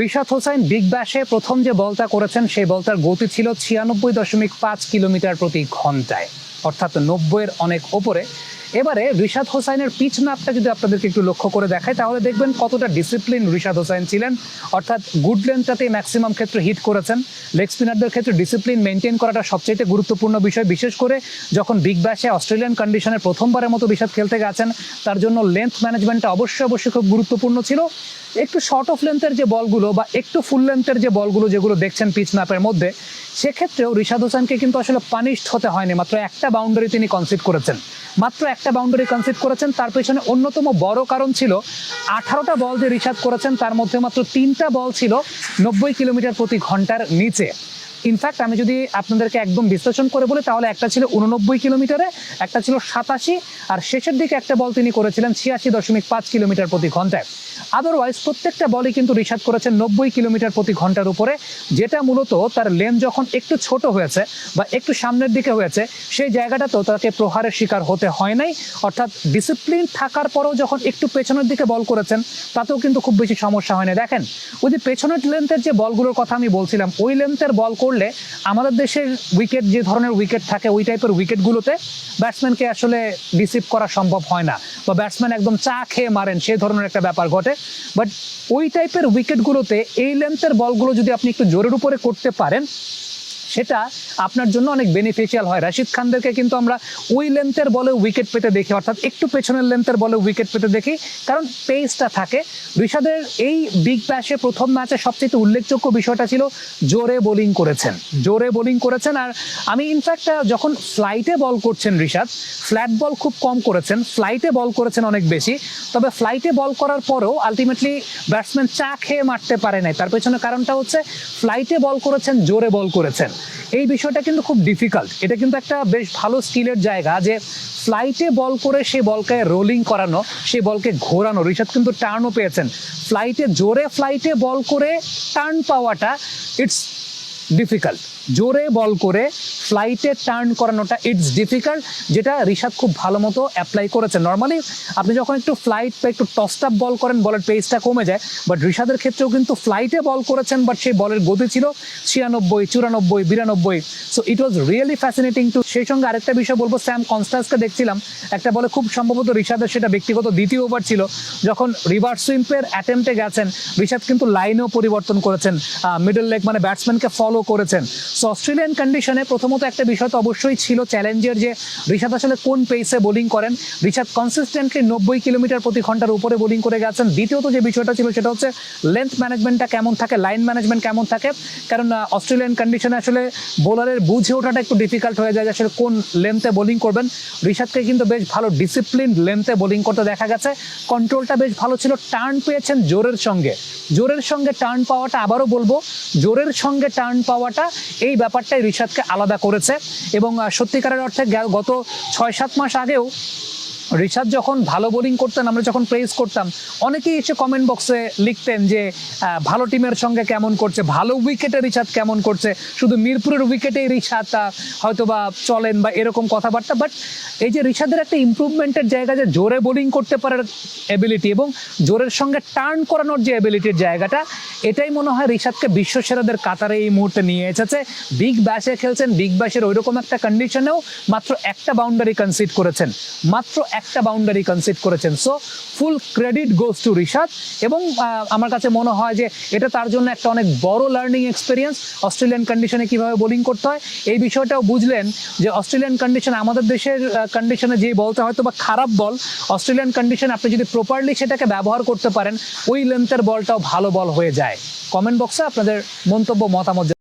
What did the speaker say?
Rishad Hossain big ব্যাশে প্রথম যে বলটা করেছেন সেই বলটার গতি ছিল 96.5 কিলোমিটার প্রতি ঘন্টায়, অর্থাৎ 90-এর অনেক ওপরে। এবারে রিশাদ হোসাইনের পিচ ম্যাপটা যদি আপনাদেরকে একটু লক্ষ্য করে দেখায় তাহলে দেখবেন কতটা ডিসিপ্লিন রিশাদ হোসাইন ছিলেন। অর্থাৎ গুড লেন্থটাতে ম্যাক্সিমাম ক্ষেত্রে হিট করেছেন। লেগ স্পিনারদের ক্ষেত্রে ডিসিপ্লিন মেনটেন করাটা সবচেয়ে গুরুত্বপূর্ণ বিষয়, বিশেষ করে যখন বিগ ব্যাশে অস্ট্রেলিয়ান কন্ডিশনে প্রথমবারের মতো রিশাদ খেলতে গেছেন, তার জন্য লেন্থ ম্যানেজমেন্টটা অবশ্যই খুব গুরুত্বপূর্ণ ছিল। একটু শর্ট অফ লেন্থের যে বলগুলো বা একটু ফুল লেন্থের যে বলগুলো যেগুলো দেখছেন পিচ ম্যাপের মধ্যে, সেক্ষেত্রেও রিশাদ হোসেনকে কিন্তু আসলে পানিশড হতে হয়নি। মাত্র একটা বাউন্ডারি তিনি কনসিড করেছেন, মাত্র একটা বাউন্ডারি কনসিড করেছেন। তার পেছনে অন্যতম বড় কারণ ছিল 18টা বল যে রিশাদ করেছেন তার মধ্যে মাত্র 3টা বল ছিল 90 কিলোমিটার প্রতি ঘন্টার নিচে। ইনফ্যাক্ট আমি যদি আপনাদেরকে একদম বিশ্লেষণ করে বলি তাহলে একটা ছিল 89 কিলোমিটারে, একটা ছিল 87, আর শেষের দিকে একটা বল তিনি করেছিলেন 86.5 কিলোমিটার প্রতি ঘন্টায়। আদারওয়াইজ প্রত্যেকটা বলই কিন্তু রিশাদ করেছেন 90 কিলোমিটার প্রতি ঘন্টার উপরে, যেটা মূলত তার লেন যখন একটু ছোট হয়েছে বা একটু সামনের দিকে হয়েছে সেই জায়গাটাতেও তাকে প্রহারের শিকার হতে হয় নাই। অর্থাৎ ডিসিপ্লিন থাকার পরেও যখন একটু পেছনের দিকে বল করেছেন তাতেও কিন্তু খুব বেশি সমস্যা হয় না। দেখেন ওই যে পেছনের লেন্থের যে বলগুলোর কথা আমি বলছিলাম, ওই লেন্থের বল করলে আমাদের দেশের উইকেট যে ধরনের উইকেট থাকে ওই টাইপের উইকেটগুলোতে ব্যাটসম্যানকে আসলে ডিসিভ করা সম্ভব হয় না, বা ব্যাটসম্যান একদম চা খেয়ে মারেন সেই ধরনের একটা ব্যাপার ঘটে। বাট ওই টাইপের উইকেটগুলোতে এই লেন্থের বলগুলো যদি আপনি একটু জোরের উপরে করতে পারেন সেটা আপনার জন্য অনেক বেনিফিশিয়াল হয়। রাশিদ খানদেরকে কিন্তু আমরা ওই লেন্থের বলে উইকেট পেতে দেখি, অর্থাৎ একটু পেছনের লেন্থের বলে উইকেট পেতে দেখি, কারণ পেসটা থাকে। রিশাদের এই বিগ ব্যাশে প্রথম ম্যাচে সবচেয়ে উল্লেখযোগ্য বিষয়টা ছিল জোরে বোলিং করেছেন। আর আমি ইনফ্যাক্ট যখন ফ্লাইটে বল করছেন রিশাদ, ফ্ল্যাট বল খুব কম করেছেন, ফ্লাইটে বল করেছেন অনেক বেশি। তবে ফ্লাইটে বল করার পরেও আলটিমেটলি ব্যাটসম্যান চা খেয়ে মারতে পারে নাই। তার পেছনে কারণটা হচ্ছে ফ্লাইটে বল করেছেন, জোরে বল করেছেন। এই বিষয়টা কিন্তু খুব ডিফিকাল্ট। এটা কিন্তু একটা বেশ ভালো স্কিলের জায়গা যে ফ্লাইটে বল করে সেই বলকে রোলিং করানো, সেই বলকে ঘোরানো। রিশাদ কিন্তু টার্নও পেয়েছেন। ফ্লাইটে বল করে টার্ন পাওয়াটা ইটস ডিফিকাল্ট। জোরে বল করে ফ্লাইটে টার্ন করানোটা ইটস ডিফিকাল্ট, যেটা রিশাদ খুব ভালো মতো অ্যাপ্লাই করেছেন। নর্মালি আপনি যখন একটু ফ্লাইট বা একটু টসড আপ বল করেন বলের পেসটা কমে যায়, বাট রিশাদের ক্ষেত্রেও কিন্তু ফ্লাইটে বল করেছেন, বাট সেই বলের গতি ছিল 96, 94, 92। So it was really fascinating too. সেই সঙ্গে আরেকটা বিষয় বলবো, স্যাম কনস্টান্সকে দেখছিলাম একটা বলে, খুব সম্ভবত রিশাদের সেটা ব্যক্তিগত দ্বিতীয় ওভার ছিল, যখন রিভার্স সুইপের অ্যাটেম্পটে গেছেন রিশাদ কিন্তু লাইনেও পরিবর্তন করেছেন, মিডল লেগ মানে ব্যাটসম্যানকে ফলো করেছেন। সো অস্ট্রেলিয়ান কন্ডিশনে প্রথমত একটা বিষয় তো অবশ্যই ছিল চ্যালেঞ্জের, যে রিশাদ আসলে কোন পেসে বোলিং করেন। রিশাদ কনসিস্টেন্টলি 90 কিলোমিটার প্রতি ঘন্টার উপরে বোলিং করে গেছেন। দ্বিতীয়ত যে বিষয়টা ছিল সেটা হচ্ছে লেন্থ ম্যানেজমেন্টটা কেমন থাকে, লাইন ম্যানেজমেন্ট কেমন থাকে। কারণ অস্ট্রেলিয়ান কন্ডিশনে আসলে বোলারের বুঝে ওঠাটা একটু ডিফিকাল্ট হয়ে যায় যে আসলে কোন লেন্থে বোলিং করবেন। রিশাদকে কিন্তু বেশ ভালো ডিসিপ্লিন লেন্থে বোলিং করতে দেখা গেছে। কন্ট্রোলটা বেশ ভালো ছিল। টার্ন পেয়েছেন জোরের সঙ্গে টার্ন পাওয়াটা, আবারও বলবো জোরের সঙ্গে টার্ন পাওয়াটা, এই ব্যাপারটাই রিশাদকে আলাদা করেছে। এবং সত্যিকারের অর্থে গত 6-7 মাস আগেও রিশাদ যখন ভালো বোলিং করতেন, আমরা যখন প্রেজ করতাম, অনেকেই এসে কমেন্ট বক্সে লিখতেন যে ভালো টিমের সঙ্গে কেমন করছে, ভালো উইকেটে রিশাদ কেমন করছে, শুধু মিরপুরের উইকেটেই রিশাদ হয়তো বা চলেন বা এরকম কথাবার্তা। বাট এই যে রিশাদের একটা ইমপ্রুভমেন্টের জায়গা, যে জোরে বোলিং করতে পারার এবিলিটি এবং জোরের সঙ্গে টার্ন করানোর যে এবিলিটির জায়গাটা, এটাই মনে হয় রিশাদকে বিশ্বসেরাদের কাতারে এই মুহূর্তে নিয়ে এসেছে। বিগ ব্যাশে খেলছেন, বিগ ব্যাশের ওইরকম একটা কন্ডিশনেও মাত্র একটা বাউন্ডারি কনসিড করেছেন। So full credit goes to Rishad. এবং আমার কাছে মনে হয় যে এটা তার জন্য একটা অনেক বড় লার্নিং এক্সপিরিয়েন্স, অস্ট্রেলিয়ান কন্ডিশনে কিভাবে বোলিং করতে হয়। এই বিষয়টাও বুঝলেন যে অস্ট্রেলিয়ান কন্ডিশন, আমাদের দেশের কন্ডিশনে যে বলতে হয়তো বা খারাপ বল, অস্ট্রেলিয়ান কন্ডিশন আপনি যদি প্রপারলি সেটাকে ব্যবহার করতে পারেন, ওই লেন্থের বলটাও ভালো বল হয়ে যায়। কমেন্ট বক্সে আপনাদের মন্তব্য, মতামত